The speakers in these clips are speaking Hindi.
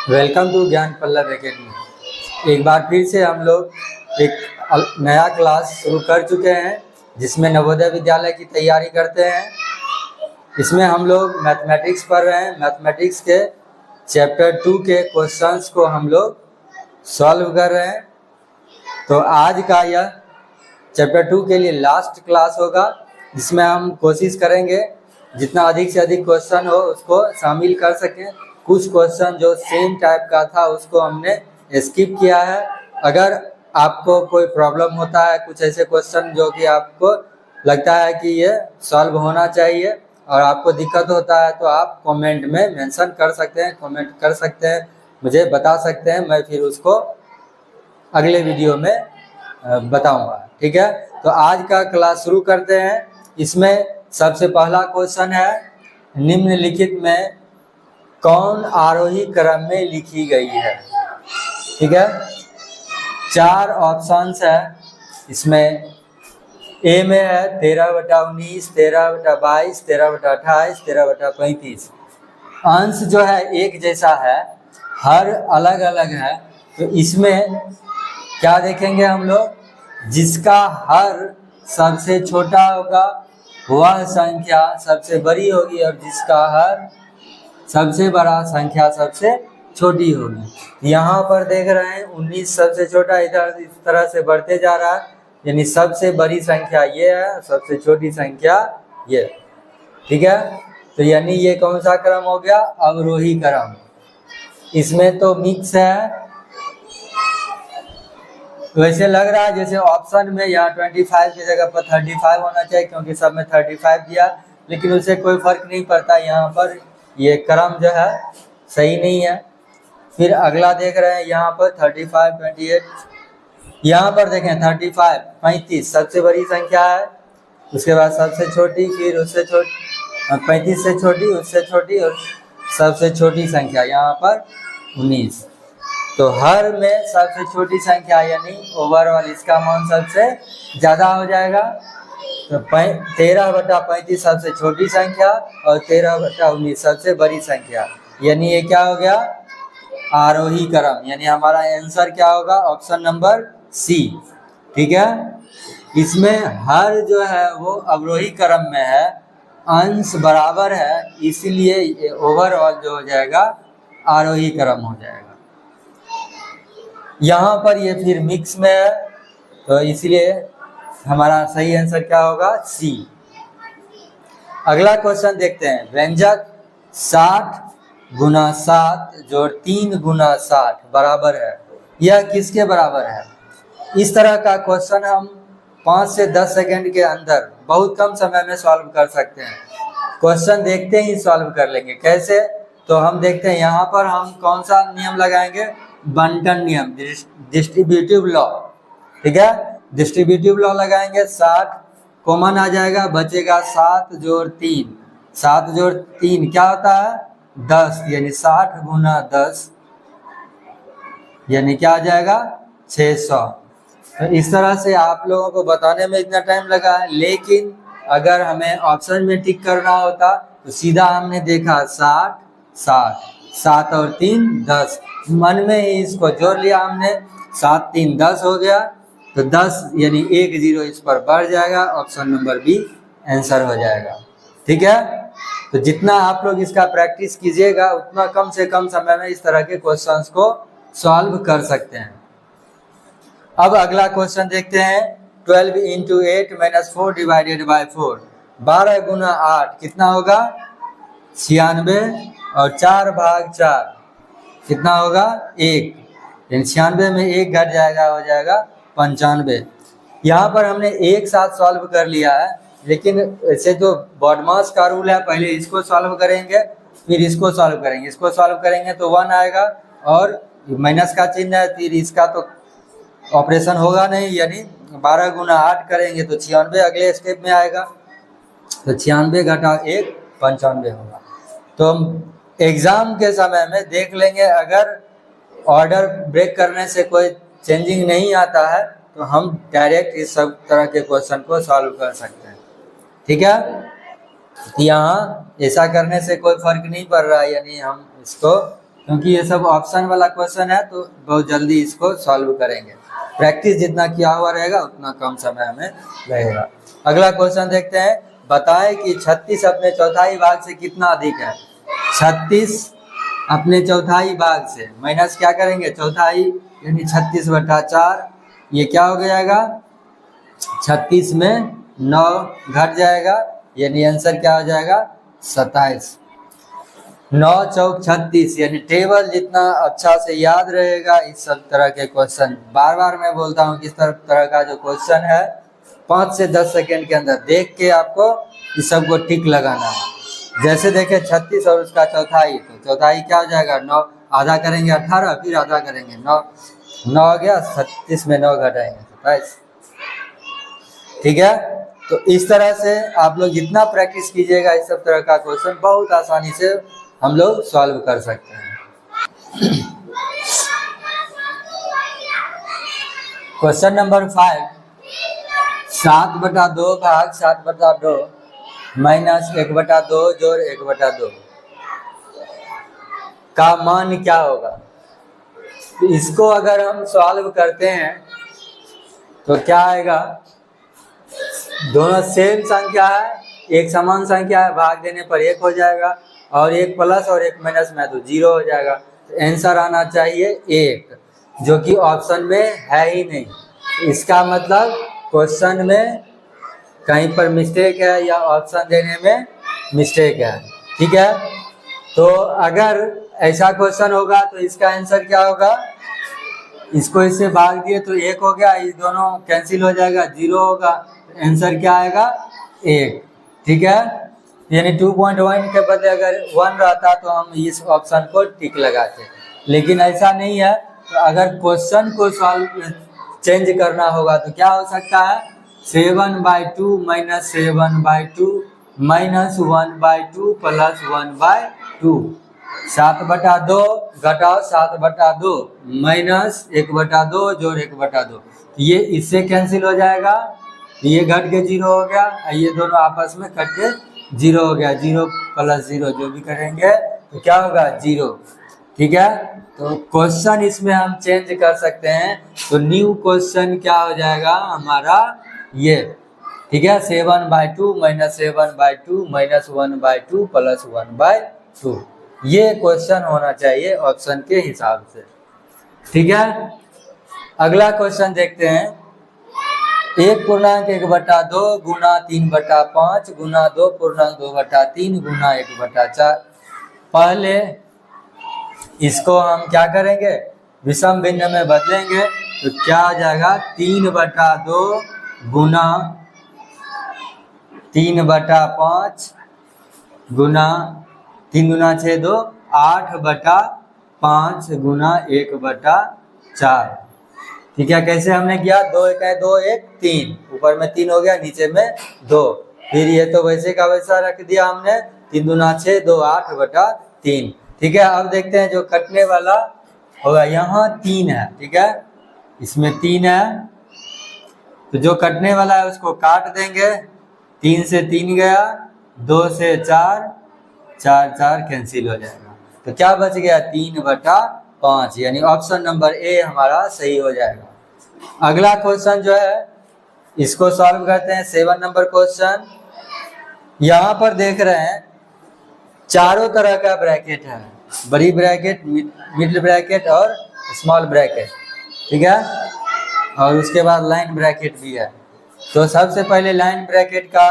वेलकम टू ज्ञान पल्लव एकेडमी। एक बार फिर से हम लोग एक नया क्लास शुरू कर चुके हैं जिसमें नवोदय विद्यालय की तैयारी करते हैं। इसमें हम लोग मैथमेटिक्स पढ़ रहे हैं। मैथमेटिक्स के चैप्टर 2 के क्वेश्चंस को हम लोग सॉल्व कर रहे हैं। तो आज का यह चैप्टर 2 के लिए लास्ट क्लास होगा, जिसमें हम कोशिश करेंगे जितना अधिक से अधिक क्वेश्चन हो उसको शामिल कर सकें। कुछ क्वेश्चन जो सेम टाइप का था उसको हमने स्किप किया है। अगर आपको कोई प्रॉब्लम होता है, कुछ ऐसे क्वेश्चन जो कि आपको लगता है कि ये सॉल्व होना चाहिए और आपको दिक्कत होता है, तो आप कमेंट में मेंशन कर सकते हैं, कमेंट कर सकते हैं, मुझे बता सकते हैं। मैं फिर उसको अगले वीडियो में बताऊंगा। ठीक है, तो आज का क्लास शुरू करते हैं। इसमें सबसे पहला क्वेश्चन है, निम्नलिखित में कौन आरोही क्रम में लिखी गई है। ठीक है, 4 ऑप्शंस है इसमें। ए में है 13/19, 13/22, 13/28, 13/35। अंश जो है एक जैसा है, हर अलग अलग है। तो इसमें क्या देखेंगे हम लोग, जिसका हर सबसे छोटा होगा वह संख्या सबसे बड़ी होगी और जिसका हर सबसे बड़ा संख्या सबसे छोटी होगी। यहाँ पर देख रहे हैं 19 सबसे छोटा, इधर इस तरह से बढ़ते जा रहा है, यानी सबसे बड़ी संख्या ये है, सबसे छोटी संख्या ये। ठीक है, तो यानी ये कौन सा क्रम हो गया, अवरोही क्रम। इसमें तो मिक्स है, वैसे लग रहा है जैसे ऑप्शन में यहाँ 25 की जगह पर 35 होना चाहिए, क्योंकि सब में 35 दिया, लेकिन उससे कोई फर्क नहीं पड़ता। यहाँ पर ये क्रम जो है सही नहीं है। फिर अगला देख रहे हैं यहाँ पर 35, 28। यहाँ पर देखें 35, 35 सबसे बड़ी संख्या है, उसके बाद सबसे छोटी, फिर उससे छोटी, 35 से छोटी, उससे छोटी और सबसे छोटी संख्या यहाँ पर 19। तो हर में सबसे छोटी संख्या यानी ओवरऑल इसका मान सबसे ज़्यादा हो जाएगा। तो 13/35 सबसे छोटी संख्या और 13/19 सबसे बड़ी संख्या, यानी ये क्या हो गया, आरोही क्रम। यानी हमारा आंसर क्या होगा, ऑप्शन नंबर सी। ठीक है, इसमें हर जो है वो अवरोही क्रम में है, अंश बराबर है, इसलिए ओवरऑल जो हो जाएगा आरोही क्रम हो जाएगा। यहाँ पर ये फिर मिक्स में है, तो इसलिए हमारा सही आंसर क्या होगा, सी। अगला क्वेश्चन देखते हैं, व्यंजक 60 गुना 7 जोड़ 3 गुना 60 बराबर है, यह किसके बराबर है। इस तरह का क्वेश्चन हम 5 से 10 सेकंड के अंदर बहुत कम समय में सॉल्व कर सकते हैं। क्वेश्चन देखते ही सॉल्व कर लेंगे। कैसे, तो हम देखते हैं यहाँ पर हम कौन सा नियम लगाएंगे, बंटन नियम, डिस्ट्रीब्यूटिव लॉ। ठीक है, डिस्ट्रीब्यूटिव लॉ लगाएंगे। 60 कॉमन आ जाएगा, बचेगा 7 जोड़ 3। 7 जोड़ 3 क्या होता है, 10, यानी 60 गुना 10 यानी क्या आ जाएगा, 600। तो इस तरह से आप लोगों को बताने में इतना टाइम लगा है, लेकिन अगर हमें ऑप्शन में टिक करना होता तो सीधा हमने देखा 60, 60, 7 और 3 10, मन में ही इसको जोड़ लिया हमने, 7 3 10 हो गया। तो 10 यानी 1 0 इस पर बढ़ जाएगा, ऑप्शन नंबर बी आंसर हो जाएगा। ठीक है, तो जितना आप लोग इसका प्रैक्टिस कीजिएगा उतना कम से कम समय में इस तरह के क्वेश्चंस को सॉल्व कर सकते हैं। अब अगला क्वेश्चन देखते हैं, 12 × 8 - 4 / 4। 12 गुना 8 कितना होगा, 96, और 4 भाग 4 कितना होगा, 1, यानी 96 में 1 घट जाएगा, हो जाएगा 95। यहाँ पर हमने एक साथ सॉल्व कर लिया है, लेकिन ऐसे जो बॉडमास का रूल है, पहले इसको सॉल्व करेंगे फिर इसको सॉल्व करेंगे। इसको सॉल्व करेंगे तो 1 आएगा और माइनस का चिन्ह है, फिर इसका तो ऑपरेशन होगा नहीं, यानी 12 गुना 8 करेंगे तो 96 अगले स्टेप में आएगा। तो 96 घटा 1 95 होगा। तो हम एग्ज़ाम के समय में देख लेंगे, अगर ऑर्डर ब्रेक करने से कोई चेंजिंग नहीं आता है तो हम डायरेक्ट इस सब तरह के क्वेश्चन को सॉल्व कर सकते हैं। ठीक है, यहाँ ऐसा करने से कोई फर्क नहीं पड़ रहा है, यानी हम इसको क्योंकि ये सब ऑप्शन वाला क्वेश्चन है तो बहुत जल्दी इसको सॉल्व करेंगे। प्रैक्टिस जितना किया हुआ रहेगा उतना कम समय हमें लगेगा। अगला क्वेश्चन देखते हैं। बताएं कि 36 अपने चौथाई भाग से कितना अधिक है। 36 अपने चौथाई भाग से माइनस क्या करेंगे, चौथाई यानी 36/4। ये क्या हो जाएगा, 36 में 9 घट जाएगा, यानी आंसर क्या हो जाएगा 27। 9 चौक 36, यानी टेबल जितना अच्छा से याद रहेगा इस सब तरह के क्वेश्चन, बार बार मैं बोलता हूँ किस तरह का जो क्वेश्चन है 5 से 10 सेकेंड के अंदर देख के आपको इस सब को टिक लगाना है। जैसे देखें 36 और उसका चौथाई, तो चौथाई क्या हो जाएगा 9, आधा करेंगे 18, फिर आधा करेंगे 9, 9 हो गया, 36 में 9 घटाएंगे 27। ठीक है, तो इस तरह से आप लोग जितना प्रैक्टिस कीजिएगा इस सब तरह का क्वेश्चन बहुत आसानी से हम लोग सॉल्व कर सकते हैं। क्वेश्चन नंबर 5, 7/2 भाग 7/2 माइनस 1/2 जोड़ 1/2 का मान क्या होगा। इसको अगर हम सॉल्व करते हैं तो क्या आएगा, दोनों सेम संख्या है, एक समान संख्या है, भाग देने पर 1 हो जाएगा, और एक प्लस और एक माइनस में तो 0 हो जाएगा। तो आंसर आना चाहिए 1, जो कि ऑप्शन में है ही नहीं। इसका मतलब क्वेश्चन में कहीं पर मिस्टेक है या ऑप्शन देने में मिस्टेक है। ठीक है, तो अगर ऐसा क्वेश्चन होगा तो इसका आंसर क्या होगा, इसको इससे भाग दिए तो 1 हो गया, ये दोनों कैंसिल हो जाएगा, 0 होगा, आंसर क्या आएगा 1। ठीक है, यानी 2.1 के बदले अगर 1 रहता तो हम इस ऑप्शन को टिक लगाते, लेकिन ऐसा नहीं है। तो अगर क्वेश्चन को सॉल्व चेंज करना होगा तो क्या हो सकता है, 7/2 माइनस 7/2 माइनस 1/2 प्लस 1/2, 7/2 घटाओ 7/2 माइनस 1/2 जोड़ 1/2, ये इससे कैंसिल हो जाएगा, ये घट के 0 हो गया, ये दोनों आपस में कट के 0 हो गया, 0 प्लस 0 जो भी करेंगे तो क्या होगा 0। ठीक है, तो क्वेश्चन इसमें हम चेंज कर सकते हैं, तो न्यू क्वेश्चन क्या हो जाएगा हमारा ये। ठीक है, 7/2 माइनस 7/2 माइनस 1/2 प्लस 1/2, ये क्वेश्चन होना चाहिए ऑप्शन के हिसाब से। ठीक है, अगला क्वेश्चन देखते हैं। 1.1/2 गुना 3/5 गुना 2.2/3 गुना 1/4। पहले इसको हम क्या करेंगे, विषम भिन्न में बदलेंगे, तो क्या आ जाएगा 3/2 गुना 3/5 गुना 3 गुना 6 2 8/5 गुना 1/4। ठीक है, कैसे हमने किया, 2 1 2 1 3, ऊपर में 3 हो गया, नीचे में 2, फिर ये तो वैसे का वैसा रख दिया हमने, 3 दूना 6 2 8/3। ठीक है, अब देखते हैं जो कटने वाला होगा, यहाँ 3 है। ठीक है, इसमें 3 है, तो जो कटने वाला है उसको काट देंगे, 3 से 3 गया, 2 से 4, 4 4 कैंसिल हो जाएगा, तो क्या बच गया 3/5, यानी ऑप्शन नंबर ए हमारा सही हो जाएगा। अगला क्वेश्चन जो है इसको सॉल्व करते हैं, 7 नंबर क्वेश्चन। यहाँ पर देख रहे हैं चारों तरह का ब्रैकेट है, बड़ी ब्रैकेट, मिडिल ब्रैकेट और स्मॉल ब्रैकेट। ठीक है, और उसके बाद लाइन ब्रैकेट भी है। तो सबसे पहले लाइन ब्रैकेट का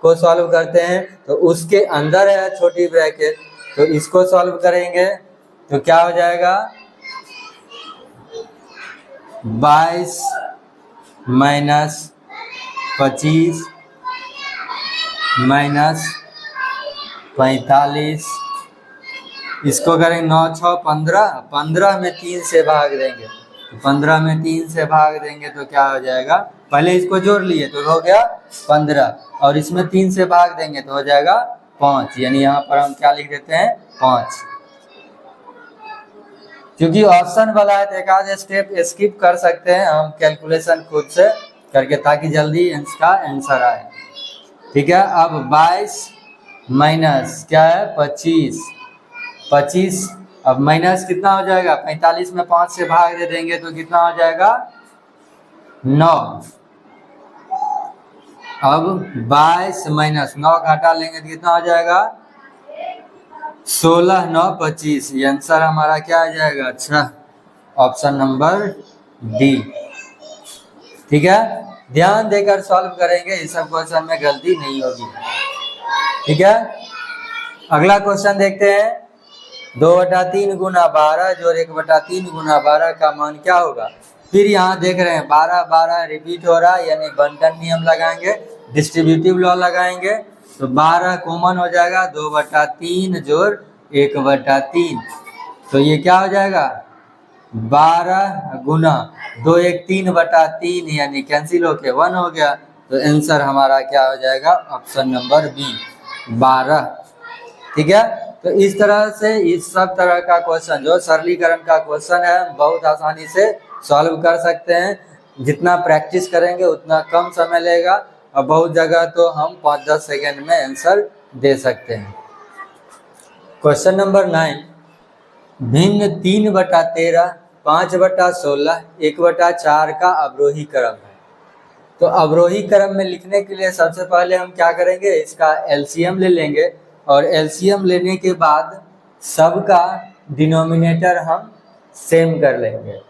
को सॉल्व करते हैं, तो उसके अंदर है छोटी ब्रैकेट, तो इसको सॉल्व करेंगे तो क्या हो जाएगा 22 माइनस 25 माइनस 45, इसको करेंगे 9 6 15, 15 में 3 से भाग देंगे, तो 15 में 3 से भाग देंगे तो क्या हो जाएगा, पहले इसको जोड़ लिए तो हो गया 15, और इसमें 3 से भाग देंगे तो हो जाएगा 5, यानी यहाँ पर हम क्या लिख देते हैं 5। क्योंकि ऑप्शन वाला है तो एक आध स्टेप स्किप कर सकते हैं हम कैलकुलेशन खुद से करके, ताकि जल्दी इसका आंसर आए। ठीक है, अब 22 माइनस क्या है 25, 25 अब माइनस कितना हो जाएगा, 45 में 5 से भाग दे देंगे तो कितना हो जाएगा 9। अब 22 माइनस 9 घटा लेंगे तो कितना हो जाएगा 16 9 25। ये आंसर हमारा क्या आ जाएगा, अच्छा ऑप्शन नंबर डी। ठीक है, ध्यान देकर सॉल्व करेंगे, इस सब क्वेश्चन में गलती नहीं होगी। ठीक है, अगला क्वेश्चन देखते हैं। 2/3 गुना 12 जोड़ 1/3 गुना 12 का मान क्या होगा। फिर यहाँ देख रहे हैं 12 12 रिपीट हो रहा है, यानी बंटन नियम लगाएंगे, डिस्ट्रीब्यूटिव लॉ लगाएंगे। तो 12 कॉमन हो जाएगा, 2/3 जोड़ 1/3, तो ये क्या हो जाएगा 12 गुना 2 1 3/3, यानी कैंसिल होके 1 हो गया। तो आंसर हमारा क्या हो जाएगा, ऑप्शन नंबर बी 12। ठीक है, तो इस तरह से इस सब तरह का क्वेश्चन जो सरलीकरण का क्वेश्चन है बहुत आसानी से सॉल्व कर सकते हैं। जितना प्रैक्टिस करेंगे उतना कम समय लेगा, और बहुत जगह तो हम 5-10 सेकेंड में आंसर दे सकते हैं। क्वेश्चन नंबर 9, भिन्न 3/13 5/16 1/4 का अवरोही क्रम है। तो अवरोही क्रम में लिखने के लिए सबसे पहले हम क्या करेंगे, इसका एलसीएम ले लेंगे, और एलसीएम लेने के बाद सबका डिनोमिनेटर हम सेम कर लेंगे।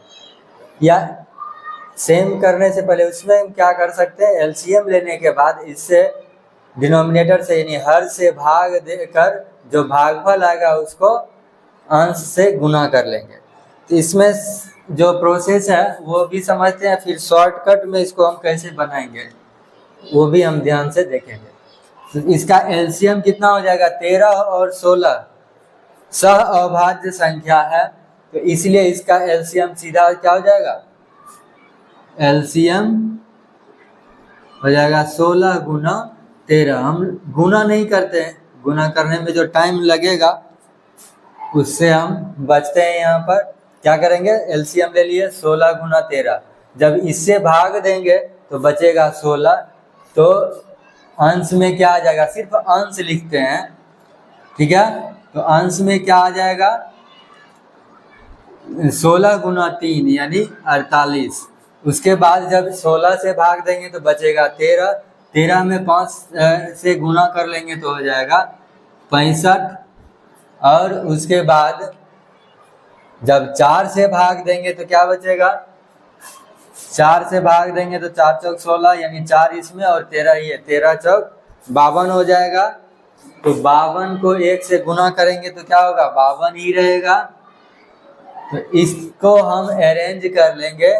या सेम करने से पहले उसमें हम क्या कर सकते हैं, एलसीएम लेने के बाद इससे डिनोमिनेटर से यानी हर से भाग देकर जो भागफल आएगा उसको अंश से गुना कर लेंगे। तो इसमें जो प्रोसेस है वो भी समझते हैं, फिर शॉर्टकट में इसको हम कैसे बनाएंगे वो भी हम ध्यान से देखेंगे। तो इसका एलसीएम कितना हो जाएगा, 13 और 16 सह अभाज्य संख्या है, तो इसलिए इसका एलसीएम सीधा क्या हो जाएगा, एलसीएम हो जाएगा 16 गुना 13। हम गुना नहीं करते हैं, गुना करने में जो टाइम लगेगा उससे हम बचते हैं। यहाँ पर क्या करेंगे, एलसीएम ले लिए 16 गुना 13, जब इससे भाग देंगे तो बचेगा 16, तो अंश में क्या आ जाएगा, सिर्फ अंश लिखते हैं। ठीक है, तो अंश में क्या आ जाएगा 16 गुना 3 यानी 48। उसके बाद जब 16 से भाग देंगे तो बचेगा 13, 13 में 5 से गुना कर लेंगे तो हो जाएगा 65, और उसके बाद जब 4 से भाग देंगे तो क्या बचेगा, 4 से भाग देंगे तो 4 चौक 16 यानी 4 इसमें और 13 ही है, 13 चौक 52 हो जाएगा। तो 52 को 1 से गुना करेंगे तो क्या होगा, 52 ही रहेगा। तो इसको हम अरेंज कर लेंगे,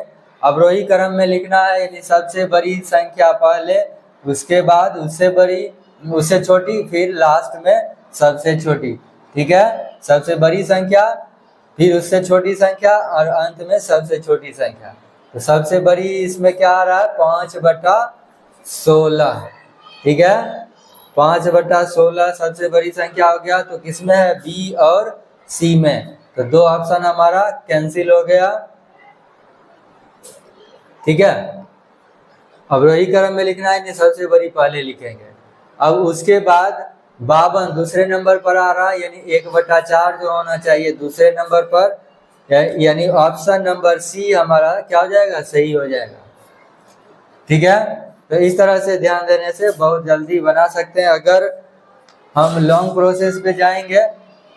अवरोही क्रम में लिखना है, यानी सबसे बड़ी संख्या पहले, उसके बाद उससे बड़ी, उससे छोटी, फिर लास्ट में सबसे छोटी। ठीक है, सबसे बड़ी संख्या, फिर उससे छोटी संख्या, और अंत में सबसे छोटी संख्या। तो सबसे बड़ी इसमें क्या आ रहा है 5/16। ठीक है, 5/16 सबसे बड़ी संख्या हो गया। तो किसमें है, बी और सी में। तो 2 ऑप्शन हमारा कैंसिल हो गया। ठीक है, अवरोही क्रम में लिखना है, सबसे बड़ी पहले लिखेंगे। अब उसके बाद 52 दूसरे नंबर पर आ रहा है, यानी 1/4 जो होना चाहिए दूसरे नंबर पर, यानी ऑप्शन नंबर सी हमारा क्या हो जाएगा, सही हो जाएगा। ठीक है, तो इस तरह से ध्यान देने से बहुत जल्दी बना सकते हैं। अगर हम लॉन्ग प्रोसेस पे जाएंगे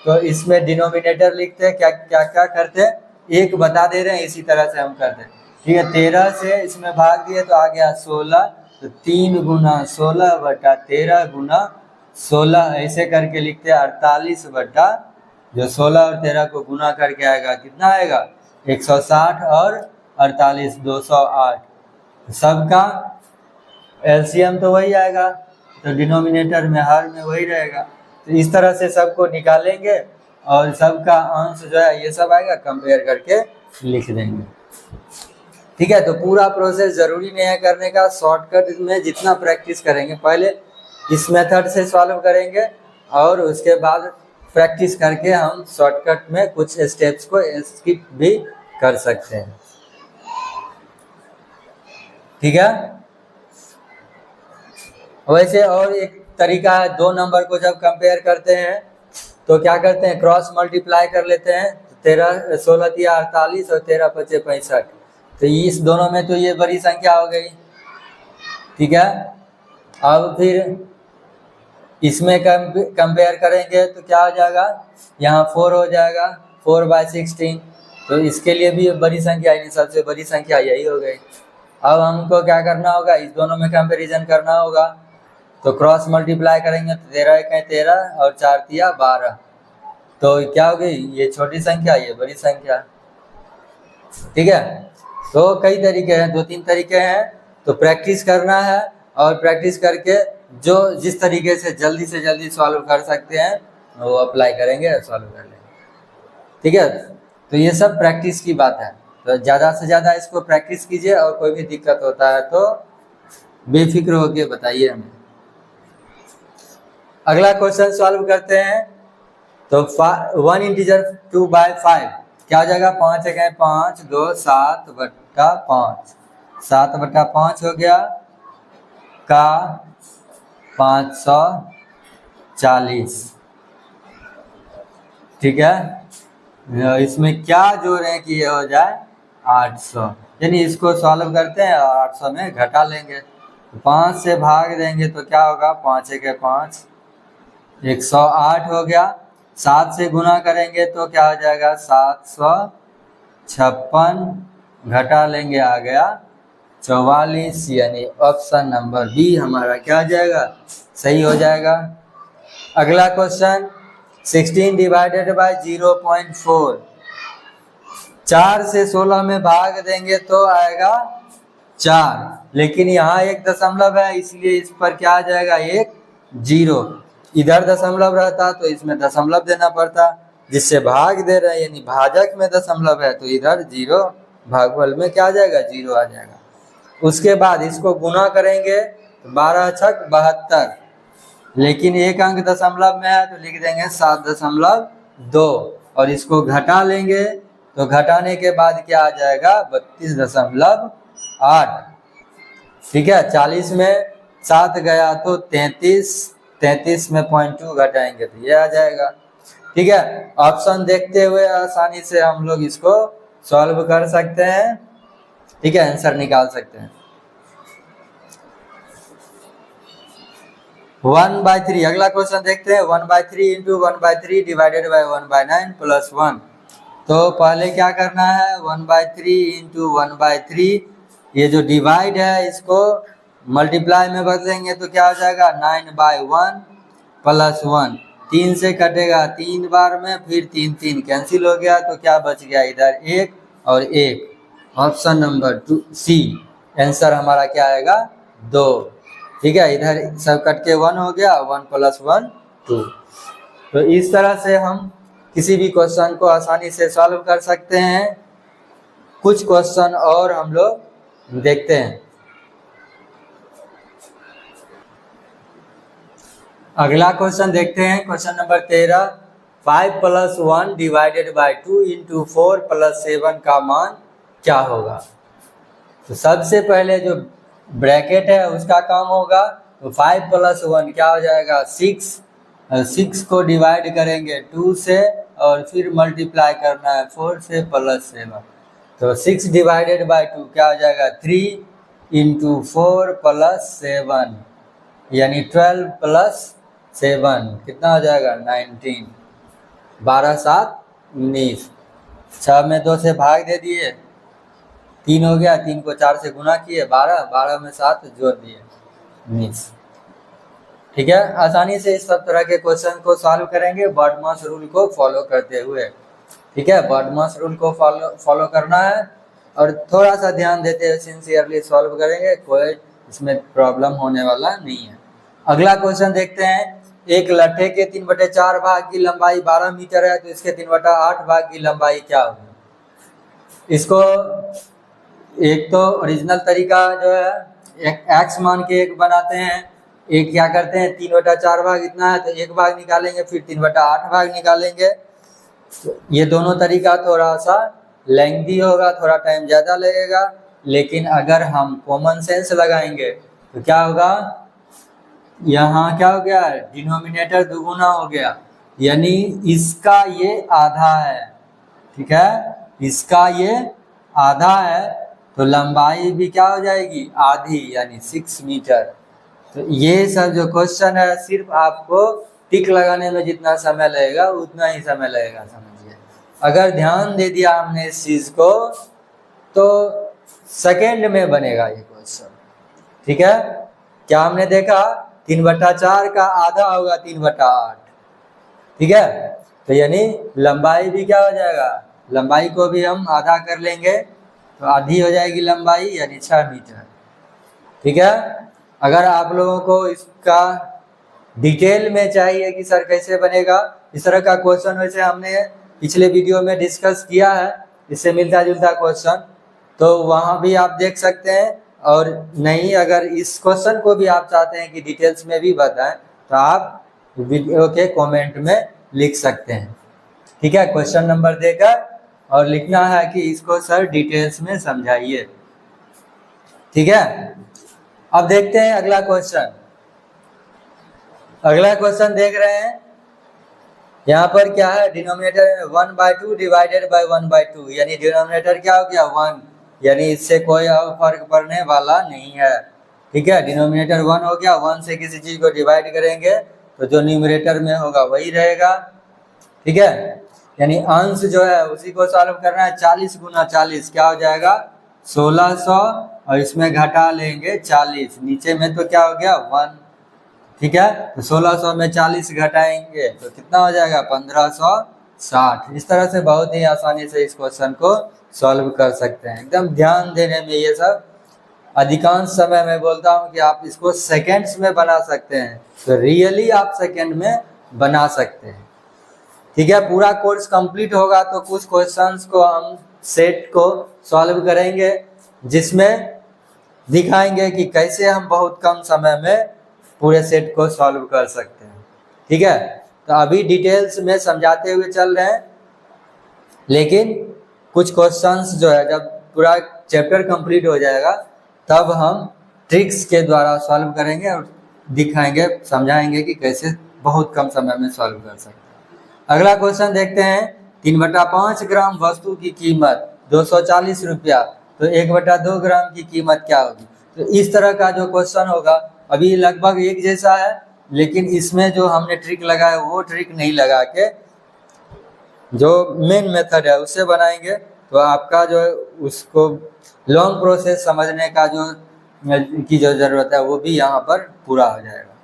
तो इसमें डिनोमिनेटर लिखते हैं, क्या क्या क्या करते हैं, एक बता दे रहे हैं, इसी तरह से हम करते हैं। ठीक है, 13 से इसमें भाग दिए तो आ गया 16, तो 3 गुना 16/13 गुना 16 ऐसे करके लिखते हैं 48 जो 16 और 13 को गुना करके आएगा कितना आएगा 160 और 48 208। सबका एलसीएम तो वही आएगा, तो डिनोमिनेटर में हर में वही रहेगा। तो इस तरह से सबको निकालेंगे और सबका अंश जो है ये सब आएगा, कंपेयर करके लिख देंगे। ठीक है, तो पूरा प्रोसेस जरूरी नहीं है करने का, शॉर्टकट में जितना प्रैक्टिस करेंगे, पहले इस मेथड से सॉल्व करेंगे और उसके बाद प्रैक्टिस करके हम शॉर्टकट में कुछ स्टेप्स को स्किप भी कर सकते हैं। ठीक है, वैसे और एक तरीका है, 2 नंबर को जब कंपेयर करते हैं तो क्या करते हैं, क्रॉस मल्टीप्लाई कर लेते हैं। 13 16 तिया 48 और 13 पचे 65। तो इस दोनों में तो ये बड़ी संख्या हो गई, ठीक है। अब फिर इसमें कंपेयर करेंगे तो क्या हो जाएगा, यहाँ 4 हो जाएगा, 4/16। तो इसके लिए भी बड़ी संख्या, यानी सबसे बड़ी संख्या यही हो गई। अब हमको क्या करना होगा, इस दोनों में कंपैरिजन करना होगा। तो क्रॉस मल्टीप्लाई करेंगे तो 13 एक 13 और 4 तिया 12। तो क्या हो गई, ये छोटी संख्या, ये बड़ी संख्या, ठीक है। तो कई तरीके हैं, 2-3 तरीके हैं। तो प्रैक्टिस करना है और प्रैक्टिस करके जो जिस तरीके से जल्दी सॉल्व कर सकते हैं वो अप्लाई करेंगे और सॉल्व कर लेंगे, ठीक है। तो ये सब प्रैक्टिस की बात है। तो ज़्यादा से ज़्यादा इसको प्रैक्टिस कीजिए, और कोई भी दिक्कत होता है तो बेफिक्र होके बताइए हमें। अगला क्वेश्चन सॉल्व करते हैं। तो 1 इंटीजर 2/5 क्या हो जाएगा, 5 एक 5, 2 7/5, 7/5 हो गया का 540, ठीक है। इसमें क्या जोड़ें कि ये हो जाए 800, यानी इसको सॉल्व करते हैं और 800 में घटा लेंगे। 5 से भाग देंगे तो क्या होगा, 5 एक 5, 108 हो गया। 7 से गुना करेंगे तो क्या हो जाएगा, 756, घटा लेंगे आ गया 44, यानी ऑप्शन नंबर बी हमारा क्या हो जाएगा, सही हो जाएगा। अगला क्वेश्चन 16 डिवाइडेड बाय 0.4, 4 से 16 में भाग देंगे तो आएगा 4, लेकिन यहाँ एक दशमलव है इसलिए इस पर क्या आ जाएगा, एक 0। इधर दशमलव रहता तो इसमें दशमलव देना पड़ता, जिससे भाग दे रहे हैं, यानी भाजक में दशमलव है तो इधर 0, भागफल में क्या आ जाएगा, 0 आ जाएगा। उसके बाद इसको गुना करेंगे तो 12 छक 72, लेकिन एक अंक दशमलव में है तो लिख देंगे 7.2, और इसको घटा लेंगे तो घटाने के बाद क्या आ जाएगा, 32.8, ठीक है। 40 में 7 गया तो 33, 33 में 0.2 घटाएंगे तो ये आ जाएगा, ठीक है। ऑप्शन देखते हुए आसानी से हम लोग इसको सॉल्व कर सकते हैं, ठीक है, आंसर निकाल सकते हैं। 1/3, अगला क्वेश्चन देखते हैं। 1/3 इंटू 1/3 डिवाइडेड बाई 1/9 प्लस 1। तो पहले क्या करना है, 1/3 इंटू 1/3, ये जो डिवाइड है इसको मल्टीप्लाई में बदलेंगे तो क्या हो जाएगा, 9/1 प्लस 1। 3 से कटेगा 3 बार में, फिर 3 3 कैंसिल हो गया तो क्या बच गया, इधर 1 और 1, ऑप्शन नंबर 2 सी, आंसर हमारा क्या आएगा, 2, ठीक है। इधर सब कट के 1 हो गया, 1 प्लस 1 2। तो इस तरह से हम किसी भी क्वेश्चन को आसानी से सॉल्व कर सकते हैं। कुछ क्वेश्चन और हम लोग देखते हैं। अगला क्वेश्चन देखते हैं, question number 13। 5 + 1 divided by 2 into 4 + 7 का मान क्या होगा। तो सबसे पहले जो ब्रैकेट है उसका काम होगा। तो 5 + 1 क्या हो जाएगा, 6। 6 को डिवाइड करेंगे 2 से और फिर मल्टीप्लाई करना है 4 से प्लस 7। तो 6 डिवाइडेड बाई 2 क्या हो जाएगा, 3 इंटू 4 + 7, यानी 12 + 7 कितना हो जाएगा, 19। 12 7 19। 6 में 2 से भाग दे दिए, 3 हो गया, 3 को 4 से गुना किए 12, 12 में 7 जोड़ दिए 19, ठीक है। आसानी से इस सब तरह के क्वेश्चन को सॉल्व करेंगे बर्डमास रूल को फॉलो करते हुए, ठीक है। बर्डमास रूल को फॉलो करना है और थोड़ा सा ध्यान देते हुए सिंसियरली सॉल्व करेंगे, कोई इसमें प्रॉब्लम होने वाला नहीं है। अगला क्वेश्चन देखते हैं। एक लट्ठे के 3/4 भाग की लंबाई 12 मीटर है, तो इसके 3/8 भाग की लंबाई क्या होगी। इसको एक तो ओरिजिनल तरीका जो है, एक एक्स मान के एक बनाते हैं, एक क्या करते हैं 3/4 भाग इतना है तो एक भाग निकालेंगे, फिर 3/8 भाग निकालेंगे। तो ये दोनों तरीका थोड़ा सा लेंथी होगा, थोड़ा टाइम ज़्यादा लगेगा, लेकिन अगर हम कॉमन सेंस लगाएंगे तो क्या होगा, यहाँ क्या हो गया, डिनोमिनेटर दुगुना हो गया, यानी इसका ये आधा है, ठीक है, इसका ये आधा है, तो लंबाई भी क्या हो जाएगी, आधी, यानी 6 मीटर। तो ये सब जो क्वेश्चन है सिर्फ आपको टिक लगाने में जितना समय लगेगा उतना ही समय लगेगा, समझिए। अगर ध्यान दे दिया हमने इस चीज को तो सेकेंड में बनेगा ये क्वेश्चन, ठीक है। क्या हमने देखा 3/4 का आधा होगा 3/8, ठीक है। तो यानी लंबाई भी क्या हो जाएगा, लंबाई को भी हम आधा कर लेंगे तो आधी हो जाएगी लंबाई, यानी 6 मीटर, ठीक है। अगर आप लोगों को इसका डिटेल में चाहिए कि सर कैसे बनेगा, इस तरह का क्वेश्चन वैसे हमने पिछले वीडियो में डिस्कस किया है, इससे मिलता जुलता क्वेश्चन, तो वहाँ भी आप देख सकते हैं। और नहीं, अगर इस क्वेश्चन को भी आप चाहते हैं कि डिटेल्स में भी बताएं तो आप वीडियो के कमेंट में लिख सकते हैं, ठीक है। क्वेश्चन नंबर देकर और लिखना है कि इसको सर डिटेल्स में समझाइए, ठीक है। अब देखते हैं अगला क्वेश्चन। अगला क्वेश्चन देख रहे हैं, यहाँ पर क्या है, डिनोमिनेटर 1/2 डिवाइडेड बाय 1/2, यानी डिनोमिनेटर क्या हो गया 1, यानी इससे कोई और फर्क पड़ने वाला नहीं है, ठीक है। डिनोमिनेटर 1 हो गया, 1 से किसी चीज को डिवाइड करेंगे तो जो न्यूमरेटर में होगा वही रहेगा, ठीक है। यानी अंश जो है उसी को सॉल्व करना है। 40 गुना 40 क्या हो जाएगा 1600, और इसमें घटा लेंगे 40, नीचे में तो क्या हो गया 1, ठीक है। तो 1600 में 40 घटाएंगे तो कितना हो जाएगा 1560। इस तरह से बहुत ही आसानी से इस क्वेश्चन को सॉल्व कर सकते हैं। एकदम ध्यान देने में, ये सब अधिकांश समय मैं बोलता हूँ कि आप इसको सेकेंड्स में बना सकते हैं, तो रियली आप सेकेंड में बना सकते हैं, ठीक है। पूरा कोर्स कंप्लीट होगा तो कुछ क्वेश्चंस को हम सेट को सॉल्व करेंगे, जिसमें दिखाएंगे कि कैसे हम बहुत कम समय में पूरे सेट को सॉल्व कर सकते हैं, ठीक है। तो अभी डिटेल्स में समझाते हुए चल रहे हैं, लेकिन कुछ क्वेश्चंस जो है जब पूरा चैप्टर कंप्लीट हो जाएगा तब हम ट्रिक्स के द्वारा सॉल्व करेंगे और दिखाएंगे, समझाएंगे कि कैसे बहुत कम समय में सॉल्व कर सकते हैं। अगला क्वेश्चन देखते हैं, 3/5 ग्राम वस्तु की कीमत 240 रुपया, तो 1/2 ग्राम की कीमत क्या होगी। तो इस तरह का जो क्वेश्चन होगा, अभी लगभग एक जैसा है, लेकिन इसमें जो हमने ट्रिक लगाया वो ट्रिक नहीं लगा के जो मेन मेथड है उससे बनाएंगे, तो आपका जो उसको लॉन्ग प्रोसेस समझने का जो जरूरत है वो भी यहाँ पर पूरा हो जाएगा,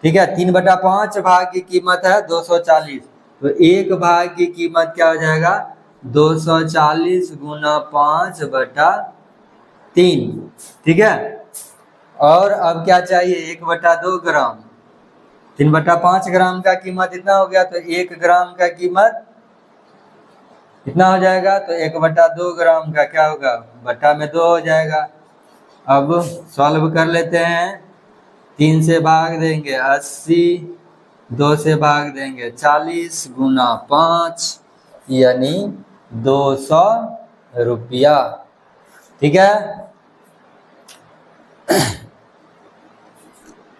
ठीक है। 3/5 भाग की कीमत है 240, तो 1 भाग की कीमत क्या हो जाएगा 240 गुना 5/3, ठीक है। और अब क्या चाहिए 1/2 ग्राम, 3/5 ग्राम का कीमत इतना हो गया, तो 1 ग्राम का कीमत इतना हो जाएगा, तो 1/2 ग्राम का क्या होगा बटा में 2 हो जाएगा। अब सॉल्व कर लेते हैं, 3 से भाग देंगे 80, 2 से भाग देंगे 40 गुना 5, यानी 200 रुपया, ठीक है।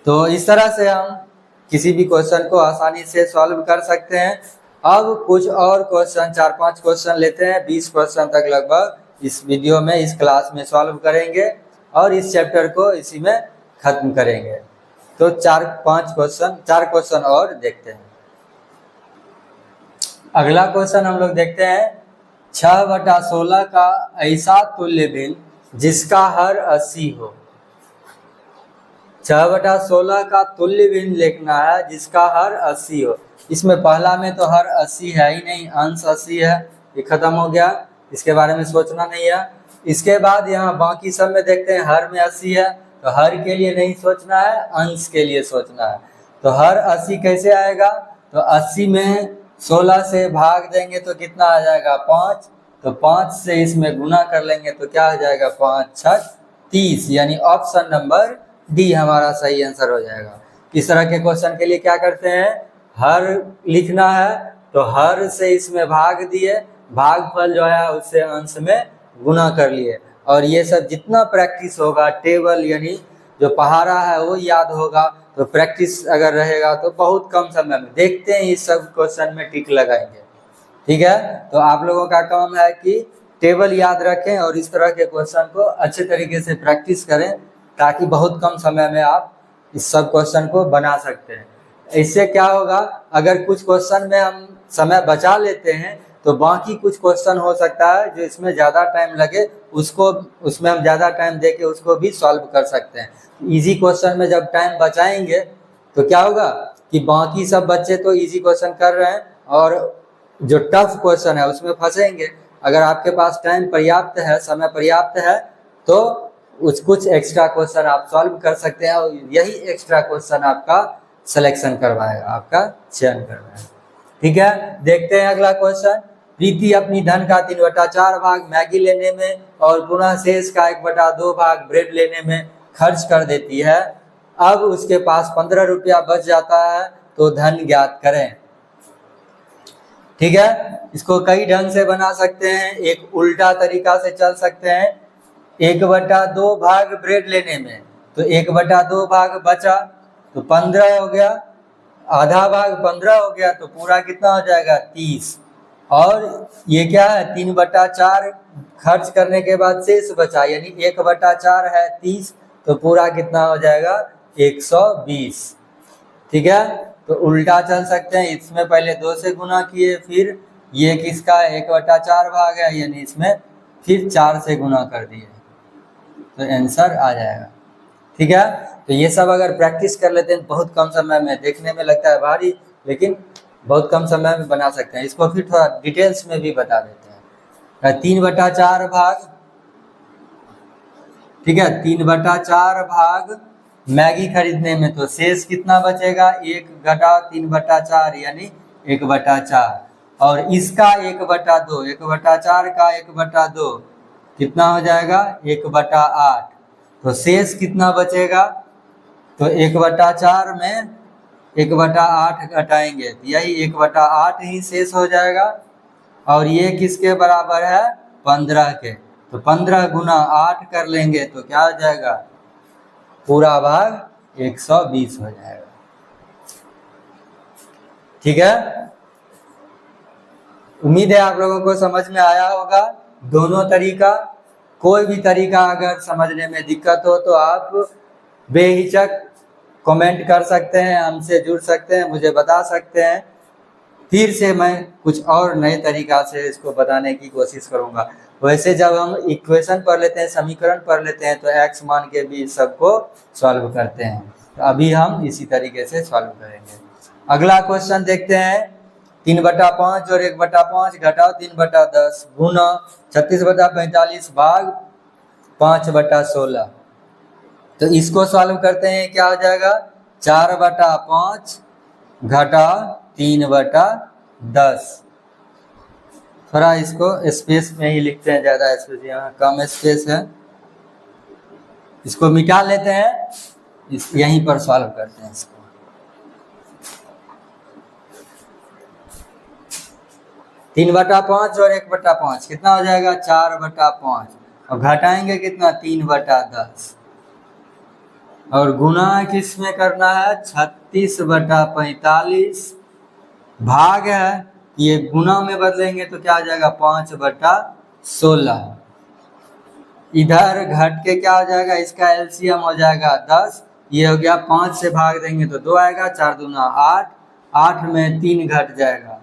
तो इस तरह से हम किसी भी क्वेश्चन को आसानी से सॉल्व कर सकते हैं। अब कुछ और क्वेश्चन 4-5 क्वेश्चन लेते हैं, 20 क्वेश्चन तक लगभग इस वीडियो में, इस क्लास में सॉल्व करेंगे और इस चैप्टर को इसी में खत्म करेंगे। तो 4 क्वेश्चन और देखते हैं। अगला क्वेश्चन हम लोग देखते हैं, 6/16 का ऐसा तुल्य भिन्न जिसका हर 80 हो। 6/16 का तुल्य भिन्न लिखना है जिसका हर 80 हो। इसमें पहला में तो हर 80 है ही नहीं, अंश 80 है, ये खत्म हो गया, इसके बारे में सोचना नहीं है। इसके बाद यहाँ बाकी सब में देखते हैं, हर में 80 है तो हर के लिए नहीं सोचना है, अंश के लिए सोचना है। तो हर 80 कैसे आएगा, तो 80 में 16 से भाग देंगे तो कितना आ जाएगा 5, तो 5 से इसमें गुना कर लेंगे तो क्या हो जाएगा 5×6 30, यानी ऑप्शन नंबर डी हमारा सही आंसर हो जाएगा। इस तरह के क्वेश्चन के लिए क्या करते हैं, हर लिखना है तो हर से इसमें भाग दिए, भागफल जो है उससे अंश में गुना कर लिए, और ये सब जितना प्रैक्टिस होगा टेबल यानी जो पढ़ा रहा है वो याद होगा, तो प्रैक्टिस अगर रहेगा तो बहुत कम समय में देखते हैं इस सब क्वेश्चन में टिक लगाएंगे। ठीक है, तो आप लोगों का काम है कि टेबल याद रखें और इस तरह के क्वेश्चन को अच्छे तरीके से प्रैक्टिस करें, ताकि बहुत कम समय में आप इस सब क्वेश्चन को बना सकते हैं। इससे क्या होगा, अगर कुछ क्वेश्चन में हम समय बचा लेते हैं तो बाकी कुछ क्वेश्चन हो सकता है जो इसमें ज़्यादा टाइम लगे, उसमें हम ज़्यादा टाइम दे के उसको भी सॉल्व कर सकते हैं। इजी क्वेश्चन में जब टाइम बचाएंगे तो क्या होगा कि बाकी सब बच्चे तो इजी क्वेश्चन कर रहे हैं और जो टफ क्वेश्चन है उसमें फंसेंगे। अगर आपके पास टाइम पर्याप्त है, समय पर्याप्त है, तो कुछ एक्स्ट्रा क्वेश्चन आप सॉल्व कर सकते हैं और यही एक्स्ट्रा क्वेश्चन आपका सिलेक्शन करवाएगा, आपका चयन करवाएगा। ठीक है, देखते हैं अगला क्वेश्चन। प्रीति अपनी धन का 3/4 भाग मैगी लेने में और पुनः शेष का 1/2 भाग ब्रेड लेने में खर्च कर देती है। अब उसके पास 15 रुपया बच जाता है, तो धन ज्ञात करें। ठीक है, इसको कई ढंग से बना सकते हैं। एक उल्टा तरीका से चल सकते हैं, 1/2 भाग ब्रेड लेने में, तो 1/2 भाग बचा तो 15 हो गया, आधा भाग 15 हो गया, तो पूरा कितना हो जाएगा 30। और ये क्या है 3/4 खर्च करने के बाद शेष बचा, यानी 1/4 है 30, तो पूरा कितना हो जाएगा 120। ठीक है, तो उल्टा चल सकते हैं, इसमें पहले 2 से गुना किए, फिर ये किसका 1/4 भाग है, यानी इसमें फिर 4 से गुना कर दिए, तो आंसर आ जाएगा। ठीक है, तो ये सब अगर प्रैक्टिस कर लेते हैं बहुत कम समय में, देखने में लगता है भारी लेकिन बहुत कम समय में बना सकते हैं। इसको फिर थोड़ा डिटेल्स में भी बता देते हैं। 3/4 भाग, ठीक है, 3/4 भाग मैगी खरीदने में, तो शेष कितना बचेगा 1 घटा 3/4 यानी 1/4, और इसका 1/2, 1/4 का 1/2 कितना हो जाएगा 1/8, तो शेष कितना बचेगा, तो 1/4 में 1/8 घटाएंगे, तो यही 1/8 ही शेष हो जाएगा। और ये किसके बराबर है 15 के, तो 15 गुना 8 कर लेंगे तो क्या हो जाएगा पूरा भाग 120 हो जाएगा। ठीक है, उम्मीद है आप लोगों को समझ में आया होगा। दोनों तरीका, कोई भी तरीका अगर समझने में दिक्कत हो तो आप बेहिचक कमेंट कर सकते हैं, हमसे जुड़ सकते हैं, मुझे बता सकते हैं। फिर से मैं कुछ और नए तरीका से इसको बताने की कोशिश करूंगा। वैसे जब हम इक्वेशन पढ़ लेते हैं, समीकरण पढ़ लेते हैं, तो एक्स मान के भी सबको सॉल्व करते हैं। तो अभी हम इसी तरीके से सॉल्व करेंगे। अगला क्वेश्चन देखते हैं। 3/5 और 1/5 घटाओ 3/10 गुना 36/45 भाग 5/16। तो इसको सॉल्व करते हैं, क्या हो जाएगा 4/5 घटा 3/10। थोड़ा इसको स्पेस में ही लिखते हैं, ज़्यादा स्पेस यहाँ कम स्पेस है, इसको मिटा लेते हैं, यहीं पर सॉल्व करते हैं इसको। तीन बटा 5 और 1/5 कितना हो जाएगा 4/5, और घटाएंगे कितना 3/10, और गुना किस में करना है 36/45, भाग है ये गुना में बदलेंगे तो क्या हो जाएगा 5/16। इधर घट के क्या हो जाएगा, इसका एलसीएम हो जाएगा 10, ये हो गया 5 से भाग देंगे तो 2 आएगा, 4 दूना 8, 8 में 3 घट जाएगा,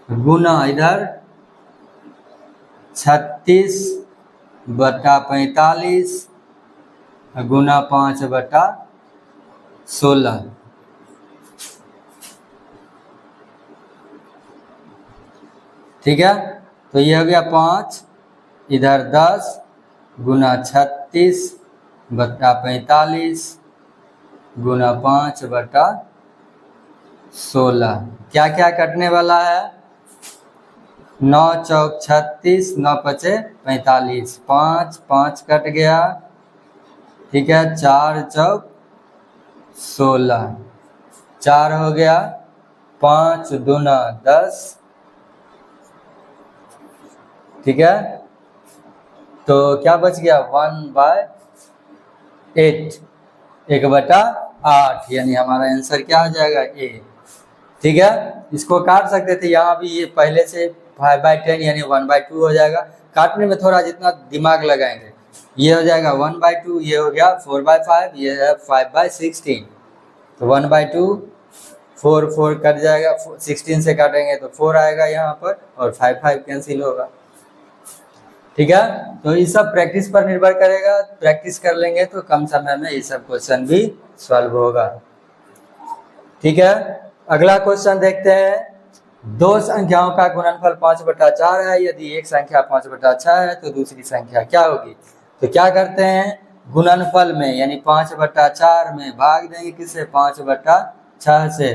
गुना इधर 36/45 गुना 5/16। ठीक है, तो ये हो गया 5, इधर 10 गुना 36/45 गुना 5/16। क्या क्या कटने वाला है 9 चौक 36, 9 पचे 45, 5 5 कट गया। ठीक है, 4 चौक 16, 4 हो गया, 5 दूना 10। ठीक है, तो क्या बच गया 1/8। 1/8, यानी हमारा आंसर क्या हो जाएगा ए। ठीक है, इसको काट सकते थे, यहाँ भी ये पहले से 5/10 यानी 1/2 हो जाएगा। काटने में थोड़ा जितना दिमाग लगाएंगे, ये हो जाएगा 1/2, ये हो गया 4/5, ये है 5/16, तो 1/2 4 कट जाएगा, 16 से काटेंगे तो 4 आएगा यहाँ पर, और 5 कैंसिल होगा। ठीक है, तो ये सब प्रैक्टिस पर निर्भर करेगा, प्रैक्टिस कर लेंगे तो कम समय में ये सब क्वेश्चन भी सॉल्व होगा। ठीक है, अगला क्वेश्चन देखते हैं। दो संख्याओं का गुणनफल 5/4 है, यदि एक संख्या 5/6 है तो दूसरी संख्या क्या होगी। तो क्या करते हैं, गुणनफल में यानी 5/4 में भाग देंगे किससे, 5/6 से।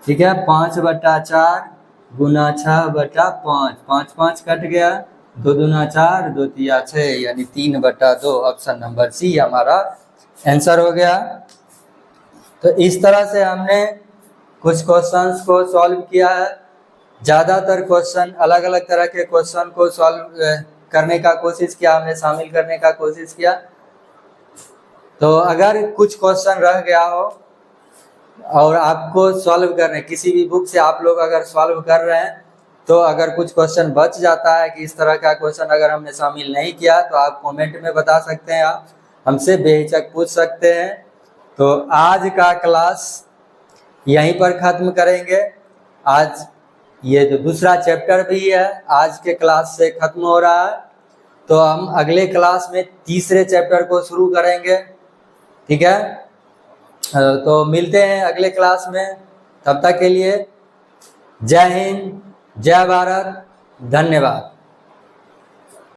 ठीक है, 5/4 गुना 6/5, 5 कट गया, 2 दूना 4, 2 तिया 6, यानी 3/2। ऑप्शन नंबर सी हमारा आंसर हो गया। तो इस तरह से हमने कुछ क्वेश्चंस को सॉल्व किया है। ज़्यादातर क्वेश्चन, अलग अलग तरह के क्वेश्चन को सॉल्व करने का कोशिश किया, हमने शामिल करने का कोशिश किया। तो अगर कुछ क्वेश्चन रह गया हो और आपको सॉल्व करने, किसी भी बुक से आप लोग अगर सॉल्व कर रहे हैं, तो अगर कुछ क्वेश्चन बच जाता है कि इस तरह का क्वेश्चन अगर हमने शामिल नहीं किया, तो आप कमेंट में बता सकते हैं, आप हमसे बेहिचक पूछ सकते हैं। तो आज का क्लास यहीं पर ख़त्म करेंगे। आज ये जो दूसरा चैप्टर भी है आज के क्लास से ख़त्म हो रहा है, तो हम अगले क्लास में तीसरे चैप्टर को शुरू करेंगे। ठीक है, तो मिलते हैं अगले क्लास में। तब तक के लिए जय हिंद, जय भारत, धन्यवाद।